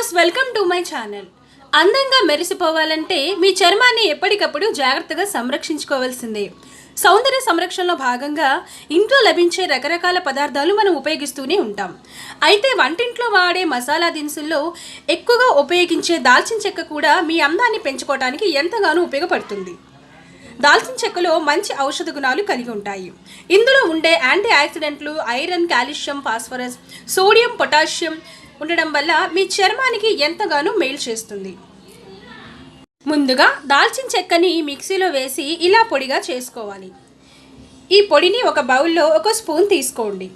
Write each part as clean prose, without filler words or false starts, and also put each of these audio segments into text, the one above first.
Viewers welcome to my channel. అందంగా మెరిసిపోవాలంటే మీ చర్మాన్ని ఎప్పటికప్పుడు జాగ్రత్తగా సంరక్షించుకోవాల్సిందే. సౌందర్య సంరక్షణలో భాగంగా ఇంట్లో లభించే రకరకాల పదార్థాలు మనం ఉపయోగిస్తూనే ఉంటాం. అయితే వంటింట్లో వాడే మసాలా దినుసుల్లో ఎక్కువగా ఉపయోగించే దాల్చిన చెక్క కూడా మీ అందాన్ని పెంచుకోవడానికి ఎంతగానో ఉపయోగపడుతుంది. దాల్చిన చెక్కలో మంచి ఔషధ గుణాలు కలిగి ఉంటాయి. ఇందులో ఉండే యాంటీ ఆక్సిడెంట్లు iron, calcium, phosphorus, sodium, potassium ఉండడం వల్ల మీ చర్మానికి ఎంతగానో మేలు చేస్తుంది. ముందుగా దాల్చిన చెక్కని మిక్సీలో వేసి ఇలా పొడిగా చేసుకోవాలి. ఈ పొడిని ఒక బౌల్లో 1 స్పూన్ తీసుకోండి.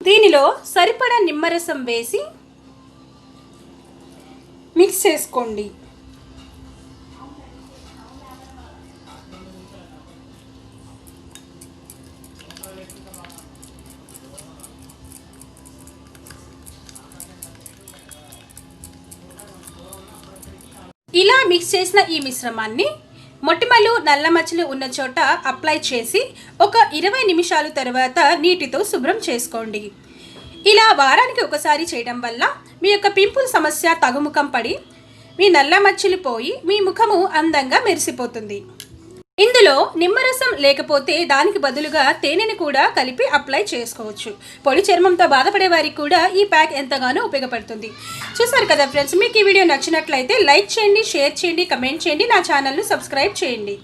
దీనిలో సరిపడా నిమ్మరసం వేసి మిక్స్ చేసుకోండి. ఇలా మిక్స్ చేసిన ఈ మిశ్రమాన్ని మొటిమలు, నల్ల మచ్చలు ఉన్న చోట అప్లై చేసి ఒక 20 నిమిషాల తర్వాత నీటితో శుభ్రం చేసుకోండి. ఇలా వారానికి ఒకసారి చేయడం వల్ల మీ యొక్క పింపుల్ సమస్య తగ్గుముఖం పడి మీ నల్ల మచ్చలు పోయి మీ ముఖము అందంగా మెరిసిపోతుంది. ఇందులో నిమ్మరసం లేకపోతే దానికి బదులుగా తేనెని కూడా కలిపి అప్లై చేసుకోవచ్చు. పొడి చర్మంతో బాధపడే వారికి కూడా ఈ ప్యాక్ ఎంతగానో ఉపయోగపడుతుంది. చూసారు కదా ఫ్రెండ్స్, మీకు ఈ వీడియో నచ్చినట్లయితే లైక్ చేయండి, షేర్ చేయండి, కమెంట్ చేయండి, నా ఛానల్ను సబ్స్క్రైబ్ చేయండి.